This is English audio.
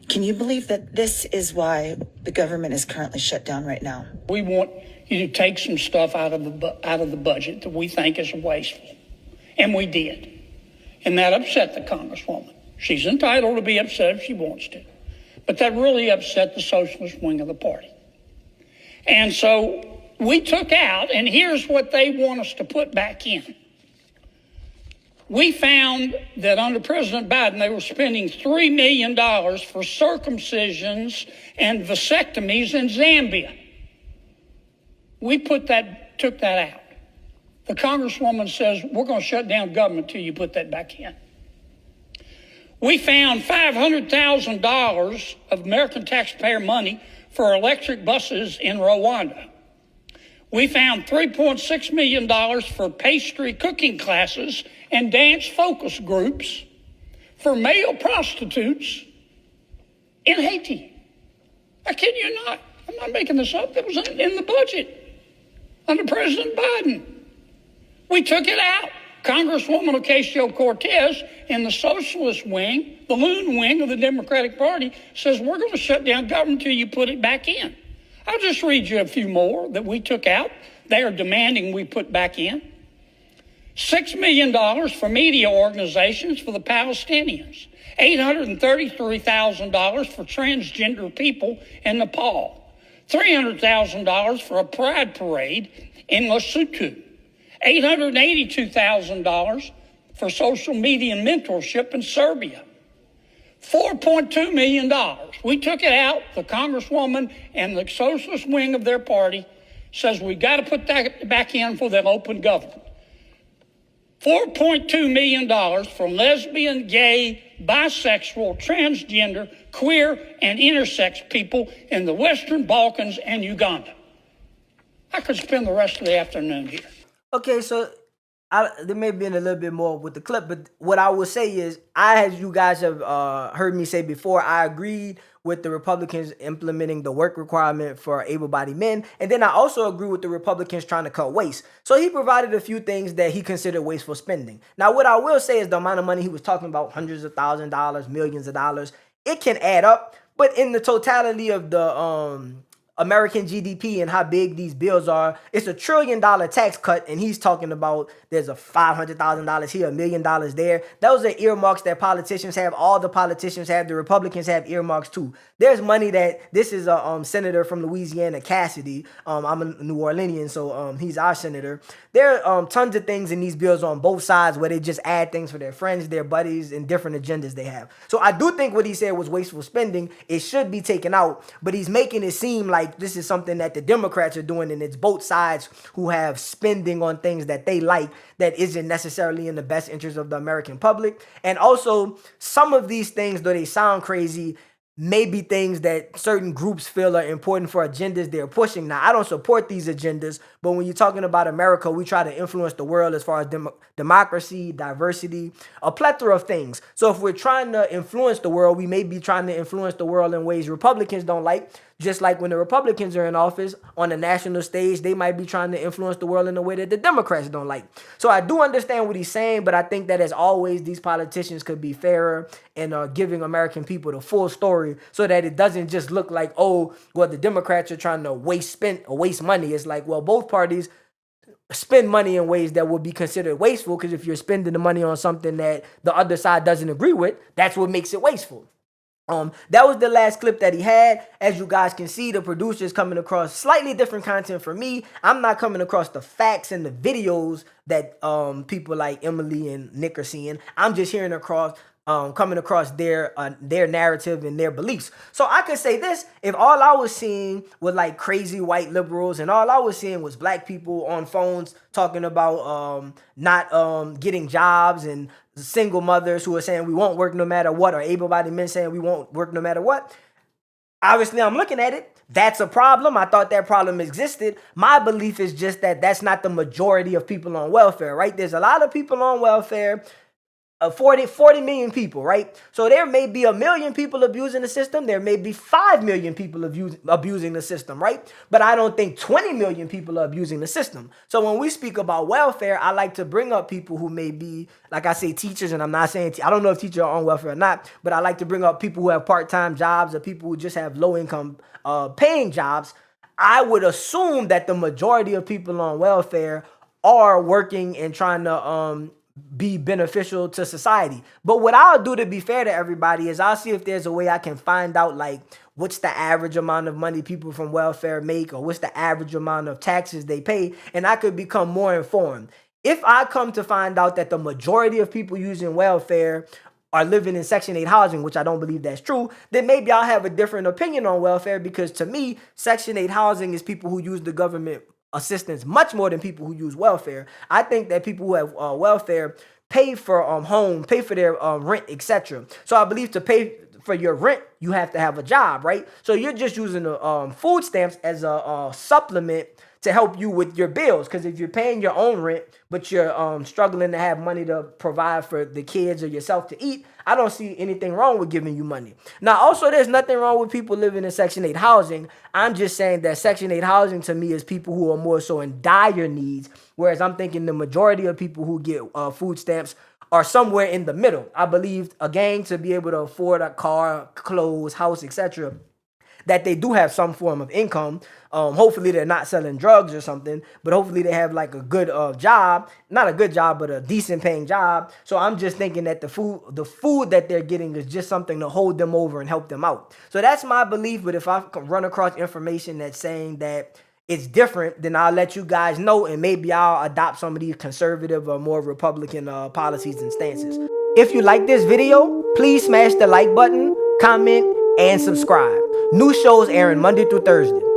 Can you believe that this is why the government is currently shut down right now? We want you to take some stuff out of the budget that we think is wasteful, and we did, and that upset the Congresswoman. She's entitled to be upset if she wants to, but that really upset the socialist wing of the party. And so we took out, and here's what they want us to put back in. We found that under President Biden, they were spending $3 million for circumcisions and vasectomies in Zambia. We took that out. The Congresswoman says, we're going to shut down government till you put that back in. We found $500,000 of American taxpayer money for electric buses in Rwanda. We found $3.6 million for pastry cooking classes and dance focus groups for male prostitutes in Haiti. I kid you not. I'm not making this up. It was in the budget under President Biden. We took it out. Congresswoman Ocasio-Cortez in the socialist wing, the loon wing of the Democratic Party, says we're going to shut down government until you put it back in. I'll just read you a few more that we took out. They are demanding we put back in. $6 million for media organizations for the Palestinians. $833,000 for transgender people in Nepal. $300,000 for a pride parade in Lesotho. $882,000 for social media mentorship in Serbia. $4.2 million. We took it out. The Congresswoman and the socialist wing of their party says we got to put that back in for the open government. $4.2 million for lesbian, gay, bisexual, transgender, queer, and intersex people in the Western Balkans and Uganda. I could spend the rest of the afternoon here. Okay, so there may be a little bit more with the clip, but what I will say is, as you guys have heard me say before, I agreed with the Republicans implementing the work requirement for able-bodied men, and then I also agree with the Republicans trying to cut waste. So he provided a few things that he considered wasteful spending. Now, what I will say is the amount of money he was talking about, hundreds of thousands of dollars, millions of dollars, it can add up, but in the totality of the American GDP and how big these bills are, it's $1 trillion tax cut, and he's talking about there's a $500,000 here, $1 million there. Those are earmarks that politicians have. All the politicians have. The Republicans have earmarks too. There's money that this is a senator from Louisiana, Cassidy. I'm a New Orleanian, so he's our senator. There are tons of things in these bills on both sides where they just add things for their friends, their buddies, and different agendas they have. So I do think what he said was wasteful spending. It should be taken out, but he's making it seem like this is something that the Democrats are doing, and it's both sides who have spending on things that they like that isn't necessarily in the best interest of the American public. And also, some of these things, though they sound crazy, may be things that certain groups feel are important for agendas they're pushing. Now, I don't support these agendas, but when you're talking about America, we try to influence the world as far as democracy, diversity, a plethora of things. So if we're trying to influence the world, we may be trying to influence the world in ways Republicans don't like. Just like when the Republicans are in office on the national stage, they might be trying to influence the world in a way that the Democrats don't like. So I do understand what he's saying, but I think that as always, these politicians could be fairer and giving American people the full story so that it doesn't just look like, oh, well, the Democrats are trying to waste money. It's like, well, both parties spend money in ways that would be considered wasteful, because if you're spending the money on something that the other side doesn't agree with, that's what makes it wasteful. That was the last clip that he had. As you guys can see, the producer is coming across slightly different content for me. I'm not coming across the facts and the videos that people like Emily and Nick are seeing. I'm just hearing coming across their narrative and their beliefs. So I could say this: if all I was seeing was like crazy white liberals and all I was seeing was black people on phones talking about not getting jobs, and single mothers who are saying we won't work no matter what, or able-bodied men saying we won't work no matter what, obviously I'm looking at it. That's a problem. I thought that problem existed. My belief is just that that's not the majority of people on welfare, right? There's a lot of people on welfare. 40 million people, right? So there may be 1 million people abusing the system. There may be 5 million people abusing the system, right? But I don't think 20 million people are abusing the system. So when we speak about welfare, I like to bring up people who may be, like I say, teachers, and I'm not saying, I don't know if teachers are on welfare or not, but I like to bring up people who have part-time jobs or people who just have low-income paying jobs. I would assume that the majority of people on welfare are working and trying to be beneficial to society. But what I'll do, to be fair to everybody, is I'll see if there's a way I can find out, like, what's the average amount of money people from welfare make, or what's the average amount of taxes they pay, and I could become more informed. If I come to find out that the majority of people using welfare are living in Section 8 housing, which I don't believe that's true, then maybe I'll have a different opinion on welfare, because to me, Section 8 housing is people who use the government assistance much more than people who use welfare. I think that people who have welfare pay for home, pay for their rent, etc. So I believe to pay for your rent, you have to have a job, right? So you're just using the food stamps as a supplement to help you with your bills. Because if you're paying your own rent, but you're struggling to have money to provide for the kids or yourself to eat, I don't see anything wrong with giving you money. Now, also, there's nothing wrong with people living in Section 8 housing. I'm just saying that Section 8 housing to me is people who are more so in dire needs, whereas I'm thinking the majority of people who get food stamps are somewhere in the middle. I believe, again, to be able to afford a car, clothes, house, etc., that they do have some form of income. Hopefully they're not selling drugs or something, but hopefully they have like a good job, not a good job, but a decent paying job. So I'm just thinking that the food that they're getting is just something to hold them over and help them out. So that's my belief. But if I run across information that's saying that it's different, then I'll let you guys know, and maybe I'll adopt some of these conservative or more Republican policies and stances. If you like this video, please smash the like button, comment, and subscribe. New shows airing Monday through Thursday.